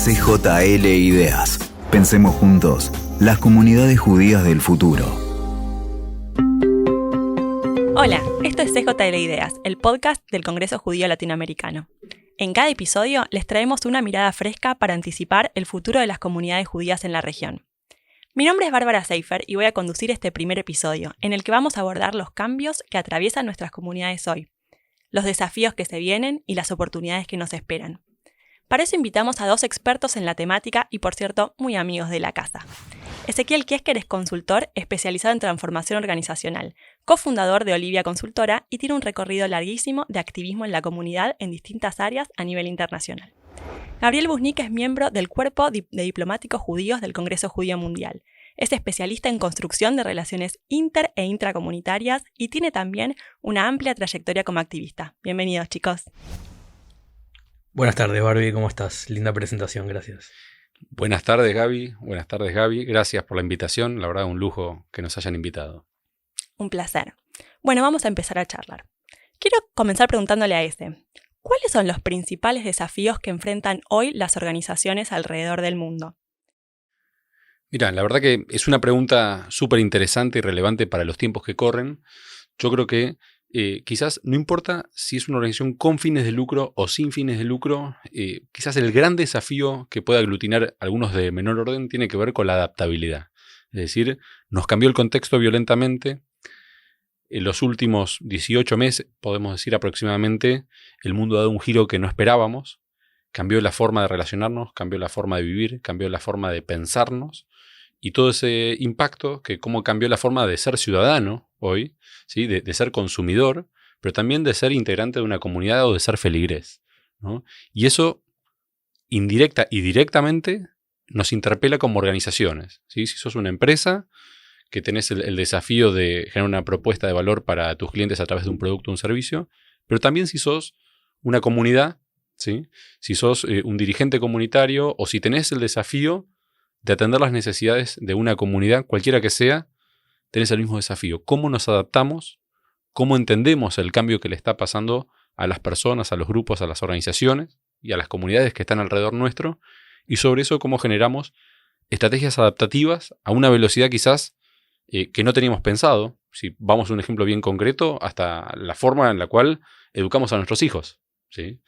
CJL Ideas. Pensemos juntos, las comunidades judías del futuro. Hola, esto es CJL Ideas, el podcast del Congreso Judío Latinoamericano. En cada episodio les traemos una mirada fresca para anticipar el futuro de las comunidades judías en la región. Mi nombre es Bárbara Seifer y voy a conducir este primer episodio, en el que vamos a abordar los cambios que atraviesan nuestras comunidades hoy, los desafíos que se vienen y las oportunidades que nos esperan. Para eso invitamos a dos expertos en la temática y, por cierto, muy amigos de la casa. Ezequiel Kiesker es consultor especializado en transformación organizacional, cofundador de Olivia Consultora y tiene un recorrido larguísimo de activismo en la comunidad en distintas áreas a nivel internacional. Gabriel Buznik es miembro del Cuerpo de Diplomáticos Judíos del Congreso Judío Mundial. Es especialista en construcción de relaciones inter- e intracomunitarias y tiene también una amplia trayectoria como activista. Bienvenidos, chicos. Buenas tardes, Barbie, ¿cómo estás? Linda presentación, gracias. Buenas tardes, Gaby. Buenas tardes, Gaby. Gracias por la invitación. La verdad, un lujo que nos hayan invitado. Un placer. Bueno, vamos a empezar a charlar. Quiero comenzar preguntándole a Eze, ¿cuáles son los principales desafíos que enfrentan hoy las organizaciones alrededor del mundo? Mira, la verdad que es una pregunta súper interesante y relevante para los tiempos que corren. Yo creo que quizás no importa si es una organización con fines de lucro o sin fines de lucro, quizás el gran desafío que puede aglutinar algunos de menor orden tiene que ver con la adaptabilidad. Es decir, nos cambió el contexto violentamente. En los últimos 18 meses, podemos decir aproximadamente, el mundo ha dado un giro que no esperábamos. Cambió la forma de relacionarnos, cambió la forma de vivir, cambió la forma de pensarnos. Y todo ese impacto, que cómo cambió la forma de ser ciudadano hoy, ¿sí? de ser consumidor, pero también de ser integrante de una comunidad o de ser feligrés, ¿no? Y eso, indirecta y directamente, nos interpela como organizaciones, ¿sí? Si sos una empresa que tenés el desafío de generar una propuesta de valor para tus clientes a través de un producto o un servicio, pero también si sos una comunidad, ¿sí? Si sos un dirigente comunitario o si tenés el desafío de atender las necesidades de una comunidad, cualquiera que sea, tenés el mismo desafío. ¿Cómo nos adaptamos? ¿Cómo entendemos el cambio que le está pasando a las personas, a los grupos, a las organizaciones y a las comunidades que están alrededor nuestro? Y sobre eso, ¿cómo generamos estrategias adaptativas a una velocidad quizás que no teníamos pensado? Si vamos a un ejemplo bien concreto, hasta la forma en la cual educamos a nuestros hijos, ¿sí?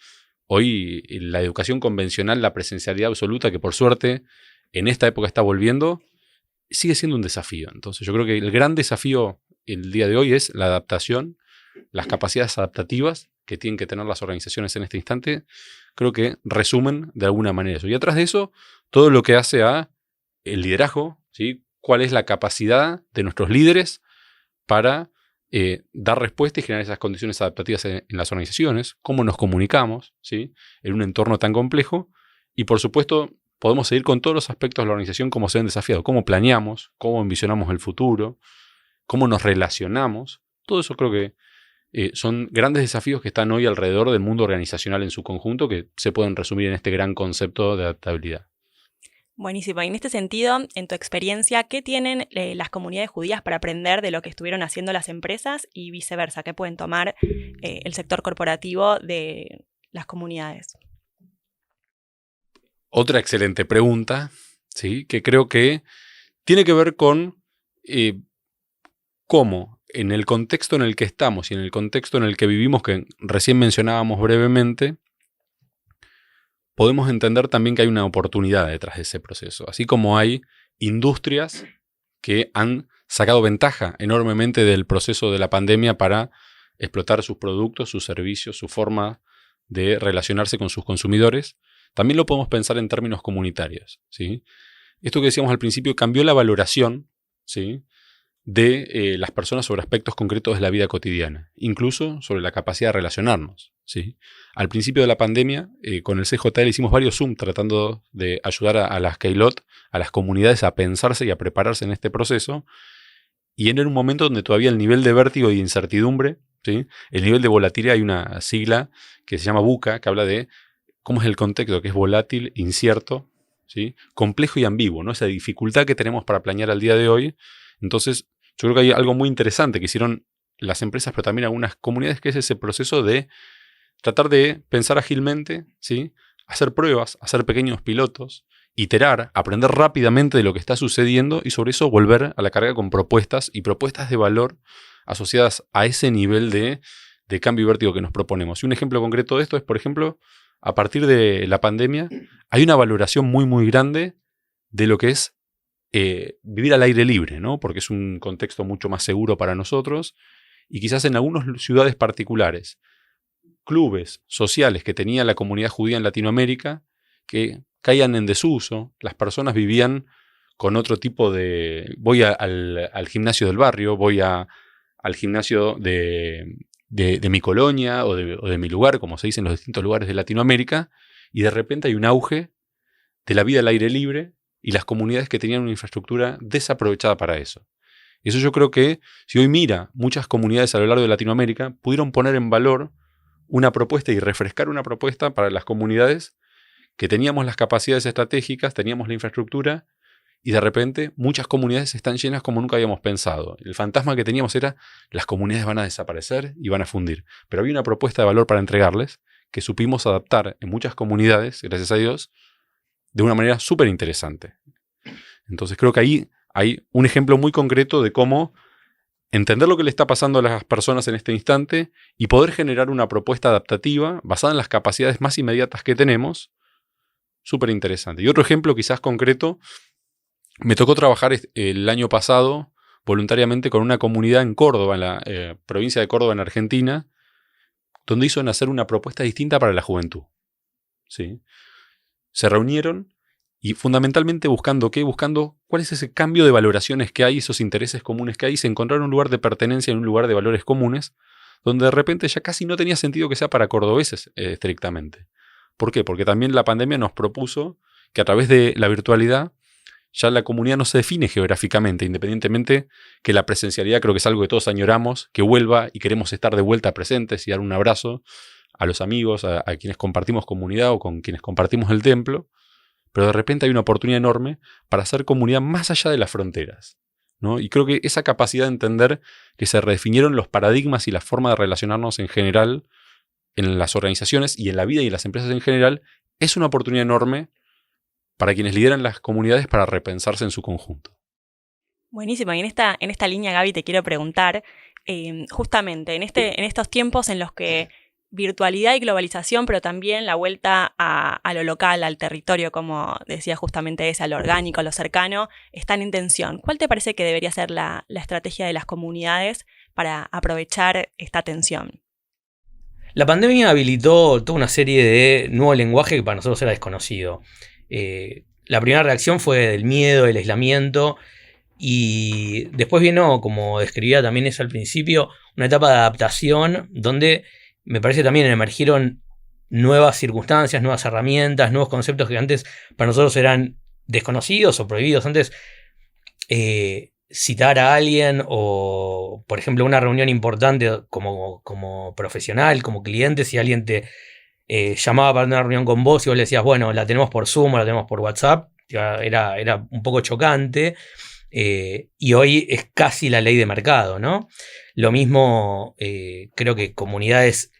Hoy la educación convencional, la presencialidad absoluta, que por suerte en esta época está volviendo, sigue siendo un desafío. Entonces yo creo que el gran desafío el día de hoy es la adaptación, las capacidades adaptativas que tienen que tener las organizaciones en este instante, creo que resumen de alguna manera eso. Y atrás de eso, todo lo que hace a el liderazgo, ¿sí? ¿Cuál es la capacidad de nuestros líderes para dar respuesta y generar esas condiciones adaptativas en las organizaciones? ¿Cómo nos comunicamos, ¿sí? En un entorno tan complejo? Y por supuesto, podemos seguir con todos los aspectos de la organización como se ven desafiados. Cómo planeamos, cómo envisionamos el futuro, cómo nos relacionamos. Todo eso creo que son grandes desafíos que están hoy alrededor del mundo organizacional en su conjunto, que se pueden resumir en este gran concepto de adaptabilidad. Buenísimo. Y en este sentido, en tu experiencia, ¿qué tienen las comunidades judías para aprender de lo que estuvieron haciendo las empresas y viceversa? ¿Qué pueden tomar el sector corporativo de las comunidades? Otra excelente pregunta, ¿sí? Que creo que tiene que ver con cómo en el contexto en el que estamos y en el contexto en el que vivimos, que recién mencionábamos brevemente, podemos entender también que hay una oportunidad detrás de ese proceso. Así como hay industrias que han sacado ventaja enormemente del proceso de la pandemia para explotar sus productos, sus servicios, su forma de relacionarse con sus consumidores, también lo podemos pensar en términos comunitarios, ¿sí? Esto que decíamos al principio cambió la valoración, ¿sí? de las personas sobre aspectos concretos de la vida cotidiana, incluso sobre la capacidad de relacionarnos, ¿sí? Al principio de la pandemia, con el CJL hicimos varios Zoom tratando de ayudar a las Keilot, a las comunidades a pensarse y a prepararse en este proceso, y en un momento donde todavía el nivel de vértigo y incertidumbre, ¿sí? El nivel de volatilidad, hay una sigla que se llama VUCA, que habla de cómo es el contexto, que es volátil, incierto, ¿sí? Complejo y ambiguo, ¿no? Esa dificultad que tenemos para planear al día de hoy. Entonces, yo creo que hay algo muy interesante que hicieron las empresas, pero también algunas comunidades, que es ese proceso de tratar de pensar ágilmente, ¿sí? hacer pruebas, hacer pequeños pilotos, iterar, aprender rápidamente de lo que está sucediendo y sobre eso volver a la carga con propuestas y propuestas de valor asociadas a ese nivel de cambio y vértigo que nos proponemos. Y un ejemplo concreto de esto es, por ejemplo, a partir de la pandemia, hay una valoración muy, muy grande de lo que es vivir al aire libre, ¿no? Porque es un contexto mucho más seguro para nosotros y quizás en algunas ciudades particulares, clubes sociales que tenía la comunidad judía en Latinoamérica que caían en desuso, las personas vivían con otro tipo de... Voy al gimnasio del barrio, voy al gimnasio de mi colonia o de mi lugar, como se dice en los distintos lugares de Latinoamérica, y de repente hay un auge de la vida al aire libre y las comunidades que tenían una infraestructura desaprovechada para eso. Y eso yo creo que, si hoy mira, muchas comunidades a lo largo de Latinoamérica pudieron poner en valor una propuesta y refrescar una propuesta para las comunidades que teníamos las capacidades estratégicas, teníamos la infraestructura, y de repente muchas comunidades están llenas como nunca habíamos pensado. El fantasma que teníamos era, las comunidades van a desaparecer y van a fundir. Pero había una propuesta de valor para entregarles que supimos adaptar en muchas comunidades, gracias a Dios, de una manera súper interesante. Entonces creo que ahí hay un ejemplo muy concreto de cómo entender lo que le está pasando a las personas en este instante y poder generar una propuesta adaptativa basada en las capacidades más inmediatas que tenemos, súper interesante. Y otro ejemplo quizás concreto, me tocó trabajar el año pasado voluntariamente con una comunidad en Córdoba, en la provincia de Córdoba, en Argentina, donde hizo nacer una propuesta distinta para la juventud. ¿Sí? Se reunieron y fundamentalmente buscando ¿qué? Buscando cuál es ese cambio de valoraciones que hay, esos intereses comunes que hay, se encontraron un lugar de pertenencia en un lugar de valores comunes, donde de repente ya casi no tenía sentido que sea para cordobeses estrictamente. ¿Por qué? Porque también la pandemia nos propuso que a través de la virtualidad ya la comunidad no se define geográficamente, independientemente que la presencialidad creo que es algo que todos añoramos, que vuelva y queremos estar de vuelta presentes y dar un abrazo a los amigos, a quienes compartimos comunidad o con quienes compartimos el templo, pero de repente hay una oportunidad enorme para hacer comunidad más allá de las fronteras, ¿no? Y creo que esa capacidad de entender que se redefinieron los paradigmas y la forma de relacionarnos en general en las organizaciones y en la vida y en las empresas en general es una oportunidad enorme para quienes lideran las comunidades para repensarse en su conjunto. Buenísimo. Y en esta línea, Gaby, te quiero preguntar, justamente en estos tiempos en los que virtualidad y globalización, pero también la vuelta a lo local, al territorio, como decía justamente a lo orgánico, a lo cercano, están en tensión. ¿Cuál te parece que debería ser la estrategia de las comunidades para aprovechar esta tensión? La pandemia habilitó toda una serie de nuevo lenguaje que para nosotros era desconocido. La primera reacción fue del miedo, del aislamiento, y después vino, como describía también eso al principio, una etapa de adaptación donde me parece también emergieron nuevas circunstancias, nuevas herramientas, nuevos conceptos que antes para nosotros eran desconocidos o prohibidos. Antes citar a alguien o, por ejemplo, una reunión importante como profesional, como cliente, si alguien te llamaba para una reunión con vos y vos le decías, bueno, la tenemos por Zoom o la tenemos por WhatsApp, era un poco chocante, y hoy es casi la ley de mercado, ¿no? Lo mismo, creo que comunidades,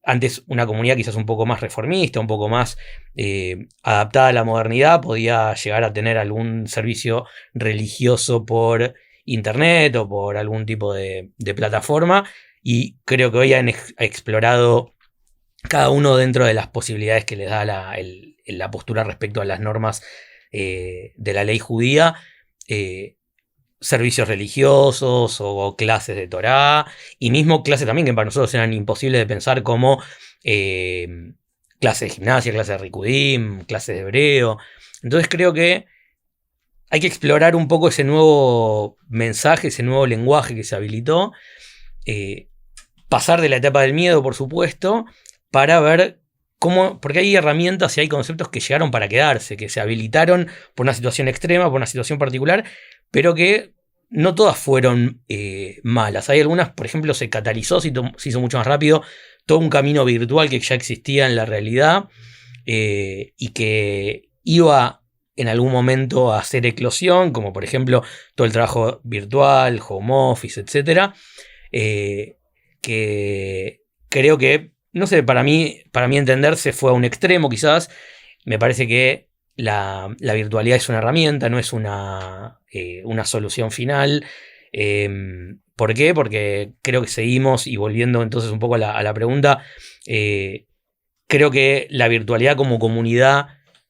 antes una comunidad quizás un poco más reformista, un poco más adaptada a la modernidad, podía llegar a tener algún servicio religioso por internet o por algún tipo de plataforma, y creo que hoy han explorado cada uno dentro de las posibilidades que les da la postura respecto a las normas de la ley judía, servicios religiosos o clases de Torá, y mismo clases también que para nosotros eran imposibles de pensar, como clases de gimnasia, clases de Rikudim, clases de hebreo. Entonces creo que hay que explorar un poco ese nuevo mensaje, ese nuevo lenguaje que se habilitó, pasar de la etapa del miedo, por supuesto, para ver cómo, porque hay herramientas y hay conceptos que llegaron para quedarse, que se habilitaron por una situación extrema, por una situación particular, pero que no todas fueron malas. Hay algunas, por ejemplo, se catalizó, se hizo mucho más rápido todo un camino virtual que ya existía en la realidad y que iba en algún momento a hacer eclosión, como por ejemplo todo el trabajo virtual, home office, etc. Que creo que, no sé, para mí entender, se fue a un extremo quizás, me parece que la virtualidad es una herramienta, no es una solución final. ¿Por qué? Porque creo que seguimos, y volviendo entonces un poco a la pregunta, creo que la virtualidad como comunidad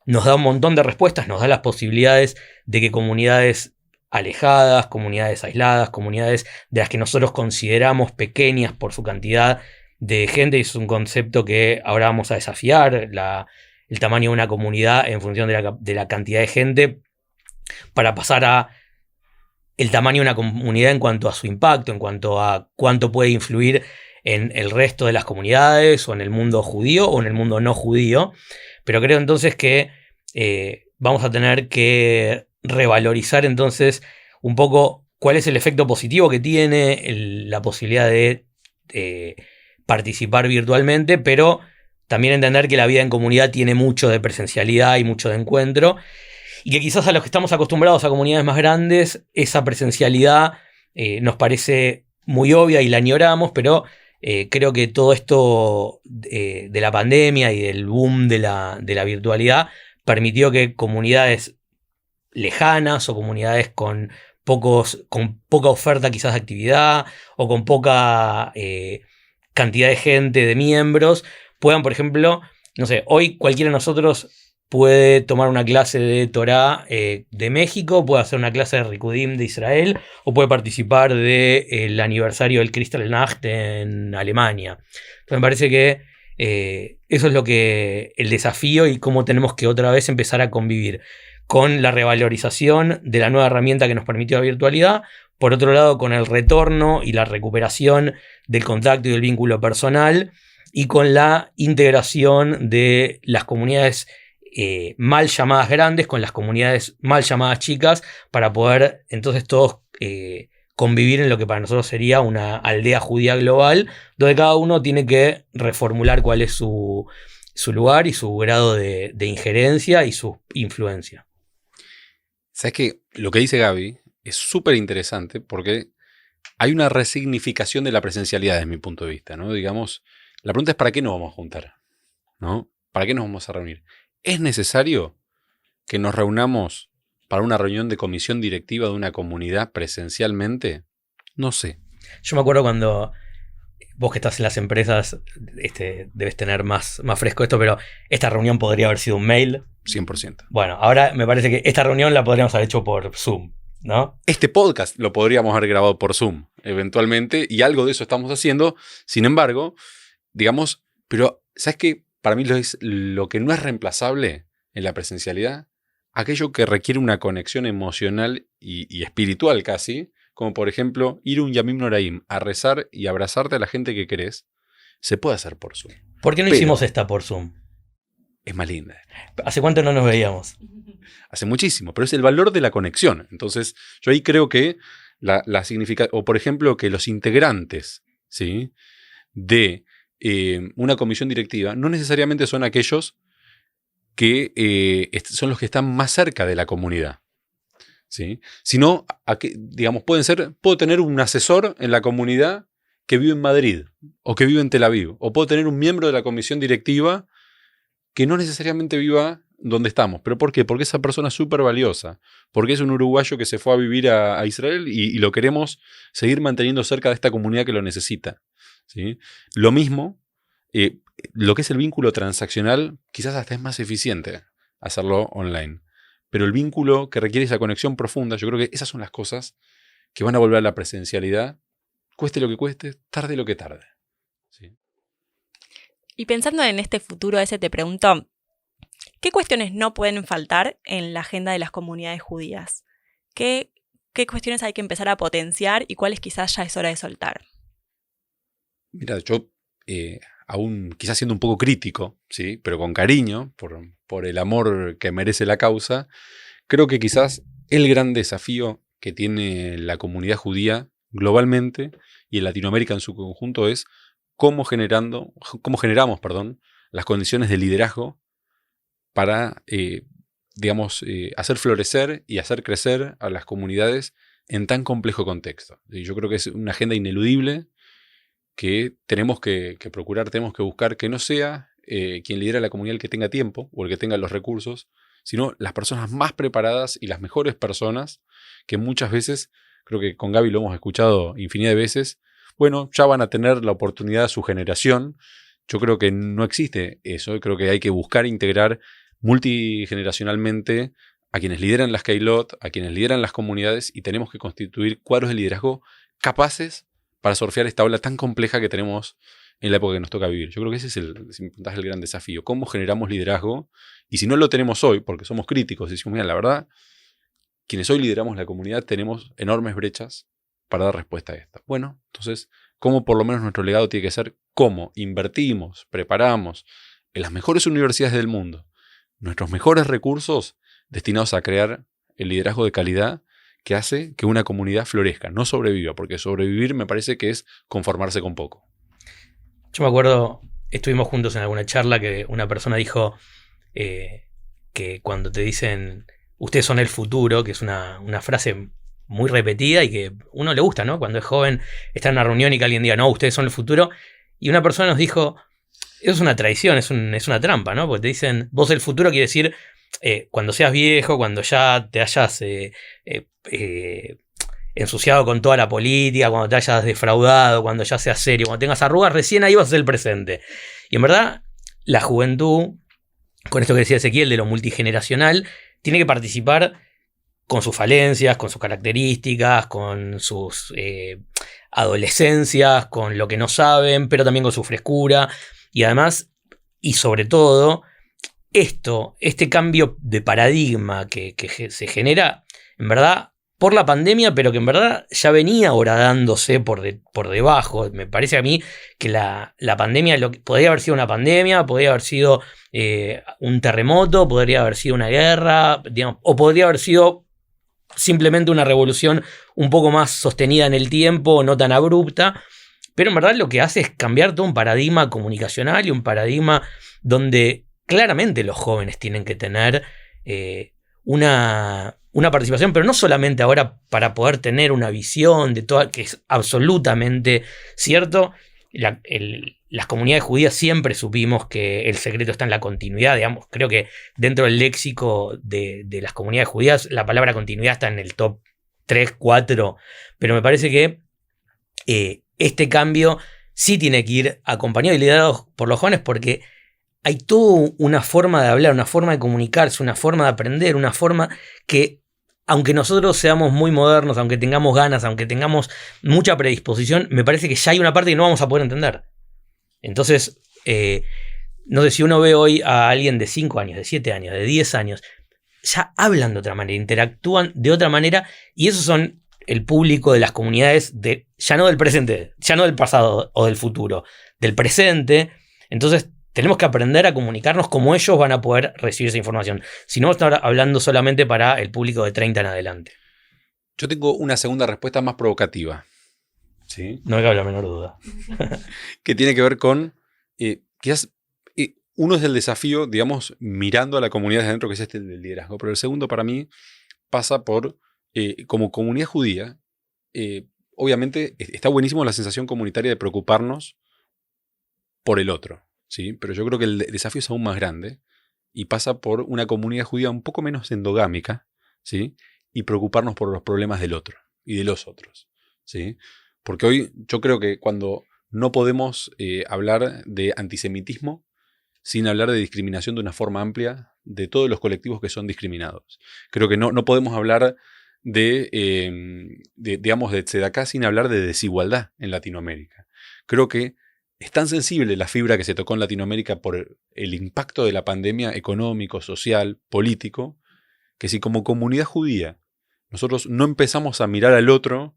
nos da un montón de respuestas, nos da las posibilidades de que comunidades alejadas, comunidades aisladas, comunidades de las que nosotros consideramos pequeñas por su cantidad de gente, y es un concepto que ahora vamos a desafiar, el tamaño de una comunidad en función de la cantidad de gente, para pasar a el tamaño de una comunidad en cuanto a su impacto, en cuanto a cuánto puede influir en el resto de las comunidades, o en el mundo judío, o en el mundo no judío. Pero creo entonces que vamos a tener que revalorizar entonces un poco cuál es el efecto positivo que tiene la posibilidad de participar virtualmente, pero también entender que la vida en comunidad tiene mucho de presencialidad y mucho de encuentro, y que quizás a los que estamos acostumbrados a comunidades más grandes, esa presencialidad nos parece muy obvia y la añoramos, pero creo que todo esto de la pandemia y del boom de la virtualidad permitió que comunidades lejanas o comunidades con poca oferta quizás de actividad, o con poca cantidad de gente, de miembros, puedan, por ejemplo, no sé, hoy cualquiera de nosotros puede tomar una clase de Torá de México, puede hacer una clase de Rikudim de Israel, o puede participar del aniversario del Kristallnacht en Alemania. Entonces me parece que eso es el desafío, y cómo tenemos que otra vez empezar a convivir con la revalorización de la nueva herramienta que nos permitió la virtualidad, por otro lado con el retorno y la recuperación del contacto y del vínculo personal, y con la integración de las comunidades mal llamadas grandes con las comunidades mal llamadas chicas, para poder entonces todos convivir en lo que para nosotros sería una aldea judía global, donde cada uno tiene que reformular cuál es su lugar y su grado de injerencia y su influencia. ¿Sabes qué? Lo que dice Gaby es súper interesante, porque hay una resignificación de la presencialidad desde mi punto de vista, ¿no? Digamos, la pregunta es ¿para qué nos vamos a juntar? ¿No? ¿Para qué nos vamos a reunir? ¿Es necesario que nos reunamos para una reunión de comisión directiva de una comunidad presencialmente? No sé. Yo me acuerdo cuando vos, que estás en las empresas, debes tener más fresco esto, pero esta reunión podría haber sido un mail. 100%. Bueno, ahora me parece que esta reunión la podríamos haber hecho por Zoom, ¿no? Este podcast lo podríamos haber grabado por Zoom, eventualmente, y algo de eso estamos haciendo. Sin embargo, digamos, pero ¿sabes qué? Para mí lo que no es reemplazable en la presencialidad, aquello que requiere una conexión emocional y espiritual casi, como por ejemplo ir a un Yamim Noraim a rezar y abrazarte a la gente que querés, se puede hacer por Zoom. ¿Por qué no hicimos esta por Zoom? Es más linda. ¿Hace cuánto no nos veíamos? Hace muchísimo, pero es el valor de la conexión. Entonces, yo ahí creo que la significa, o por ejemplo, que los integrantes, ¿sí?, de una comisión directiva no necesariamente son aquellos que son los que están más cerca de la comunidad, ¿sí?, sino, digamos, puedo tener un asesor en la comunidad que vive en Madrid o que vive en Tel Aviv, o puedo tener un miembro de la comisión directiva que no necesariamente viva donde estamos. ¿Pero por qué? Porque esa persona es súper valiosa, porque es un uruguayo que se fue a vivir a Israel y lo queremos seguir manteniendo cerca de esta comunidad que lo necesita, ¿sí? Lo mismo, lo que es el vínculo transaccional, quizás hasta es más eficiente hacerlo online, pero el vínculo que requiere esa conexión profunda, yo creo que esas son las cosas que van a volver a la presencialidad, cueste lo que cueste, tarde lo que tarde, ¿sí? Y pensando en este futuro ese, te pregunto, ¿qué cuestiones no pueden faltar en la agenda de las comunidades judías? ¿Qué cuestiones hay que empezar a potenciar y cuáles quizás ya es hora de soltar? Mira, yo, aún quizás siendo un poco crítico, ¿sí?, pero con cariño, por el amor que merece la causa, creo que quizás el gran desafío que tiene la comunidad judía globalmente y en Latinoamérica en su conjunto es cómo generamos, las condiciones de liderazgo para, hacer florecer y hacer crecer a las comunidades en tan complejo contexto. Y yo creo que es una agenda ineludible que tenemos que procurar, tenemos que buscar que no sea quien lidera la comunidad el que tenga tiempo o el que tenga los recursos, sino las personas más preparadas y las mejores personas que muchas veces, creo que con Gaby lo hemos escuchado infinidad de veces, bueno, ya van a tener la oportunidad su generación. Yo creo que no existe eso, creo que hay que buscar integrar multigeneracionalmente a quienes lideran las Keilot, a quienes lideran las comunidades, y tenemos que constituir cuadros de liderazgo capaces para surfear esta ola tan compleja que tenemos en la época que nos toca vivir. Yo creo que ese es el gran desafío. ¿Cómo generamos liderazgo? Y si no lo tenemos hoy, porque somos críticos, y decimos, mira, la verdad, quienes hoy lideramos la comunidad tenemos enormes brechas para dar respuesta a esta. Bueno, entonces, ¿cómo por lo menos nuestro legado tiene que ser? ¿Cómo invertimos, preparamos en las mejores universidades del mundo nuestros mejores recursos destinados a crear el liderazgo de calidad que hace que una comunidad florezca, no sobreviva? Porque sobrevivir me parece que es conformarse con poco. Yo me acuerdo, estuvimos juntos en alguna charla que una persona dijo que cuando te dicen ustedes son el futuro, que es una frase muy repetida y que uno le gusta, ¿no? Cuando es joven, está en una reunión y que alguien diga, no, ustedes son el futuro. Y una persona nos dijo, eso es una traición, es una trampa, ¿no? Porque te dicen, vos el futuro quiere decir cuando seas viejo, cuando ya te hayas ensuciado con toda la política, cuando te hayas defraudado, cuando ya seas serio, cuando tengas arrugas, recién ahí vas a ser el presente. Y en verdad, la juventud, con esto que decía Ezequiel de lo multigeneracional, tiene que participar con sus falencias, con sus características, con sus adolescencias, con lo que no saben, pero también con su frescura. Y además, y sobre todo, este cambio de paradigma que se genera, en verdad, por la pandemia, pero que en verdad ya venía horadándose por debajo. Me parece a mí que la pandemia podría haber sido una pandemia, podría haber sido un terremoto, podría haber sido una guerra, digamos, o podría haber sido simplemente una revolución un poco más sostenida en el tiempo, no tan abrupta, pero en verdad lo que hace es cambiar todo un paradigma comunicacional y un paradigma donde claramente los jóvenes tienen que tener una participación, pero no solamente ahora para poder tener una visión de todo, que es absolutamente cierto. Las comunidades judías siempre supimos que el secreto está en la continuidad, digamos. Creo que dentro del léxico de las comunidades judías la palabra continuidad está en el top 3, 4, pero me parece que este cambio sí tiene que ir acompañado y liderado por los jóvenes, porque hay toda una forma de hablar, una forma de comunicarse, una forma de aprender, una forma que, aunque nosotros seamos muy modernos, aunque tengamos ganas, aunque tengamos mucha predisposición, me parece que ya hay una parte que no vamos a poder entender. Entonces, no sé, si uno ve hoy a alguien de 5 años, de 7 años, de 10 años, ya hablan de otra manera, interactúan de otra manera, y esos son el público de las comunidades, ya no del presente, ya no del pasado o del futuro, del presente. Entonces, tenemos que aprender a comunicarnos como ellos van a poder recibir esa información. Si no, estamos hablando solamente para el público de 30 en adelante. Yo tengo una segunda respuesta más provocativa. ¿Sí? No me cabe la menor duda. Que tiene que ver con, quizás, uno es el desafío, digamos, mirando a la comunidad desde adentro, que es este del liderazgo. Pero el segundo para mí pasa por, como comunidad judía, obviamente está buenísimo la sensación comunitaria de preocuparnos por el otro. ¿Sí? Pero yo creo que el desafío es aún más grande y pasa por una comunidad judía un poco menos endogámica, ¿sí? Y preocuparnos por los problemas del otro y de los otros, ¿sí? Porque hoy yo creo que cuando no podemos hablar de antisemitismo sin hablar de discriminación de una forma amplia de todos los colectivos que son discriminados. Creo que no podemos hablar digamos, de tzedaká sin hablar de desigualdad en Latinoamérica. Creo que es tan sensible la fibra que se tocó en Latinoamérica por el impacto de la pandemia económico, social, político, que si como comunidad judía nosotros no empezamos a mirar al otro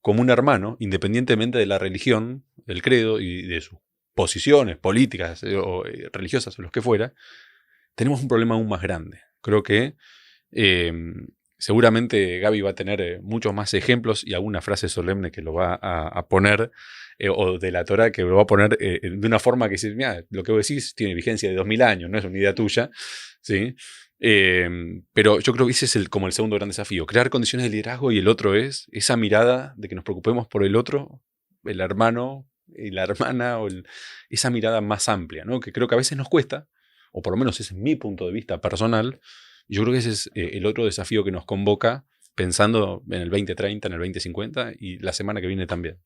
como un hermano, independientemente de la religión, del credo y de sus posiciones políticas o religiosas o los que fuera, tenemos un problema aún más grande. Creo que seguramente Gaby va a tener muchos más ejemplos y alguna frase solemne que lo va a poner, o de la Torá que lo va a poner de una forma que dice, mira, lo que vos decís tiene vigencia de 2000 años, no es una idea tuya, ¿sí? Pero yo creo que ese es como el segundo gran desafío, crear condiciones de liderazgo, y el otro es esa mirada de que nos preocupemos por el otro, el hermano, y la hermana, o esa mirada más amplia, ¿no? Que creo que a veces nos cuesta, o por lo menos ese es mi punto de vista personal. Yo creo que ese es el otro desafío que nos convoca pensando en el 2030, en el 2050 y la semana que viene también.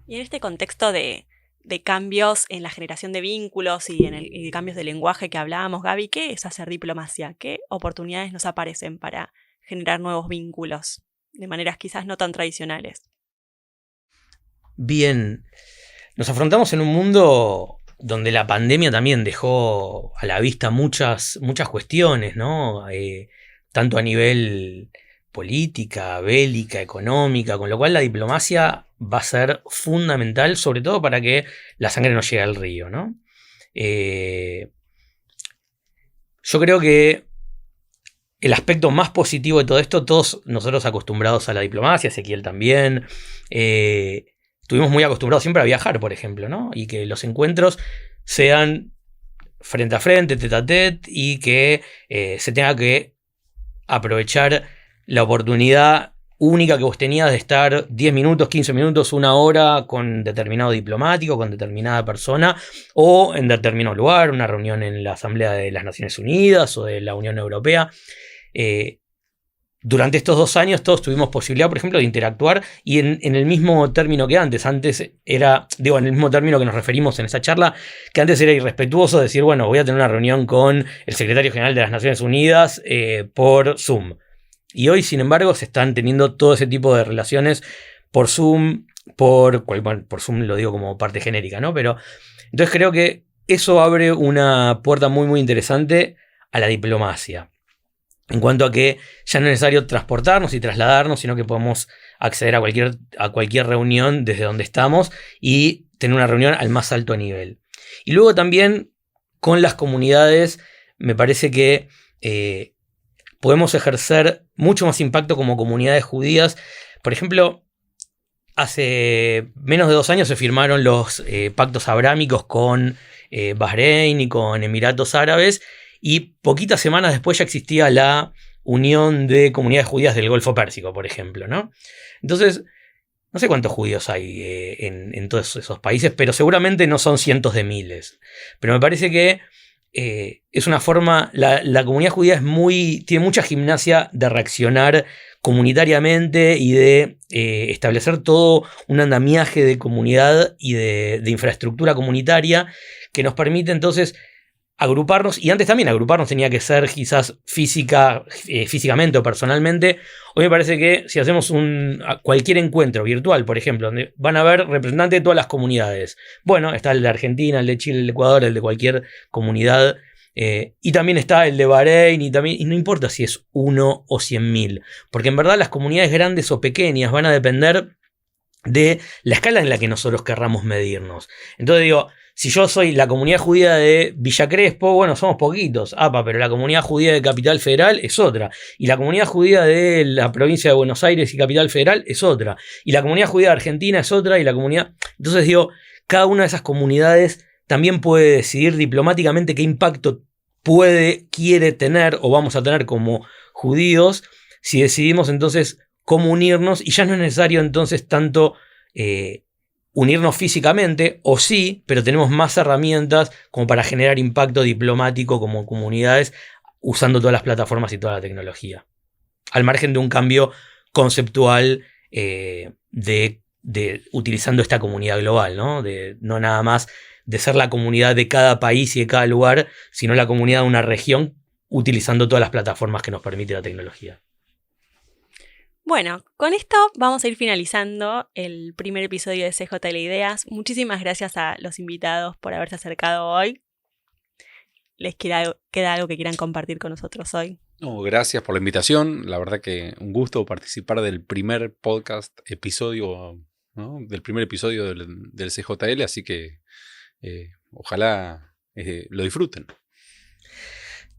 Y en este contexto de cambios en la generación de vínculos y de cambios de lenguaje que hablábamos, Gaby, ¿qué es hacer diplomacia? ¿Qué oportunidades nos aparecen para generar nuevos vínculos de maneras quizás no tan tradicionales? Bien, nos afrontamos en un mundo donde la pandemia también dejó a la vista muchas cuestiones, ¿no? Tanto a nivel política, bélica, económica, con lo cual la diplomacia va a ser fundamental, sobre todo para que la sangre no llegue al río, ¿no? Yo creo que el aspecto más positivo de todo esto, todos nosotros acostumbrados a la diplomacia, Ezequiel también, estuvimos muy acostumbrados siempre a viajar, por ejemplo, ¿no? Y que los encuentros sean frente a frente, tete a tete, y que se tenga que aprovechar la oportunidad única que vos tenías de estar 10 minutos, 15 minutos, 1 hora con determinado diplomático, con determinada persona, o en determinado lugar, una reunión en la Asamblea de las Naciones Unidas o de la Unión Europea. Durante estos 2 años todos tuvimos posibilidad, por ejemplo, de interactuar y en el mismo término que antes. Antes era, en el mismo término que nos referimos en esa charla, que antes era irrespetuoso decir, bueno, voy a tener una reunión con el secretario general de las Naciones Unidas por Zoom. Y hoy, sin embargo, se están teniendo todo ese tipo de relaciones por Zoom, por Zoom lo digo como parte genérica, ¿no? Pero entonces creo que eso abre una puerta muy, muy interesante a la diplomacia. En cuanto a que ya no es necesario transportarnos y trasladarnos, sino que podemos acceder a cualquier reunión desde donde estamos y tener una reunión al más alto nivel. Y luego también con las comunidades me parece que podemos ejercer mucho más impacto como comunidades judías. Por ejemplo, hace menos de 2 años se firmaron los pactos abrámicos con Bahrein y con Emiratos Árabes, y poquitas semanas después ya existía la Unión de Comunidades Judías del Golfo Pérsico, por ejemplo, ¿no? Entonces, no sé cuántos judíos hay en todos esos países, pero seguramente no son cientos de miles. Pero me parece que es una forma, la comunidad judía tiene mucha gimnasia de reaccionar comunitariamente y de establecer todo un andamiaje de comunidad y de infraestructura comunitaria que nos permite entonces agruparnos, y antes también agruparnos tenía que ser quizás físicamente o personalmente. Hoy me parece que si hacemos cualquier encuentro virtual, por ejemplo, donde van a haber representantes de todas las comunidades, bueno, está el de Argentina, el de Chile, el de Ecuador, el de cualquier comunidad, y también está el de Bahrein, y no importa si es 1 o 100.000, porque en verdad las comunidades grandes o pequeñas van a depender de la escala en la que nosotros querramos medirnos. Entonces digo, si yo soy la comunidad judía de Villa Crespo, bueno, somos poquitos, pero la comunidad judía de Capital Federal es otra, y la comunidad judía de la provincia de Buenos Aires y Capital Federal es otra, y la comunidad judía de Argentina es otra, y la comunidad... Entonces digo, cada una de esas comunidades también puede decidir diplomáticamente qué impacto quiere tener o vamos a tener como judíos, si decidimos entonces cómo unirnos, y ya no es necesario entonces tanto unirnos físicamente, o sí, pero tenemos más herramientas como para generar impacto diplomático como comunidades usando todas las plataformas y toda la tecnología. Al margen de un cambio conceptual de utilizando esta comunidad global, ¿no? No nada más de ser la comunidad de cada país y de cada lugar, sino la comunidad de una región utilizando todas las plataformas que nos permite la tecnología. Bueno, con esto vamos a ir finalizando el primer episodio de CJL Ideas. Muchísimas gracias a los invitados por haberse acercado hoy. ¿Les queda algo que quieran compartir con nosotros hoy? No, gracias por la invitación. La verdad que un gusto participar del primer episodio, ¿no? Del primer episodio del CJL, así que ojalá lo disfruten.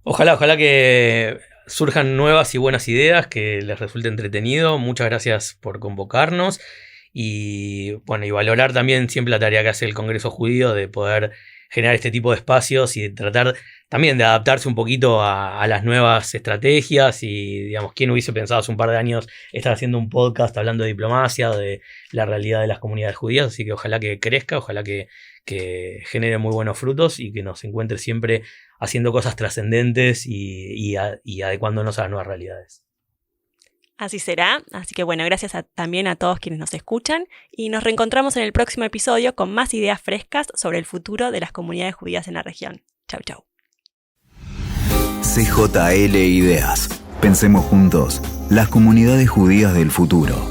Ojalá que surjan nuevas y buenas ideas, que les resulte entretenido. Muchas gracias por convocarnos y valorar también siempre la tarea que hace el Congreso Judío de poder generar este tipo de espacios y de tratar también de adaptarse un poquito a las nuevas estrategias y, digamos, quién hubiese pensado hace un par de años estar haciendo un podcast hablando de diplomacia, de la realidad de las comunidades judías, así que ojalá que crezca, ojalá que genere muy buenos frutos y que nos encuentre siempre haciendo cosas trascendentes y adecuándonos a las nuevas realidades. Así será, así que bueno, gracias también a todos quienes nos escuchan y nos reencontramos en el próximo episodio con más ideas frescas sobre el futuro de las comunidades judías en la región. Chau, chau. CJL Ideas. Pensemos juntos, las comunidades judías del futuro.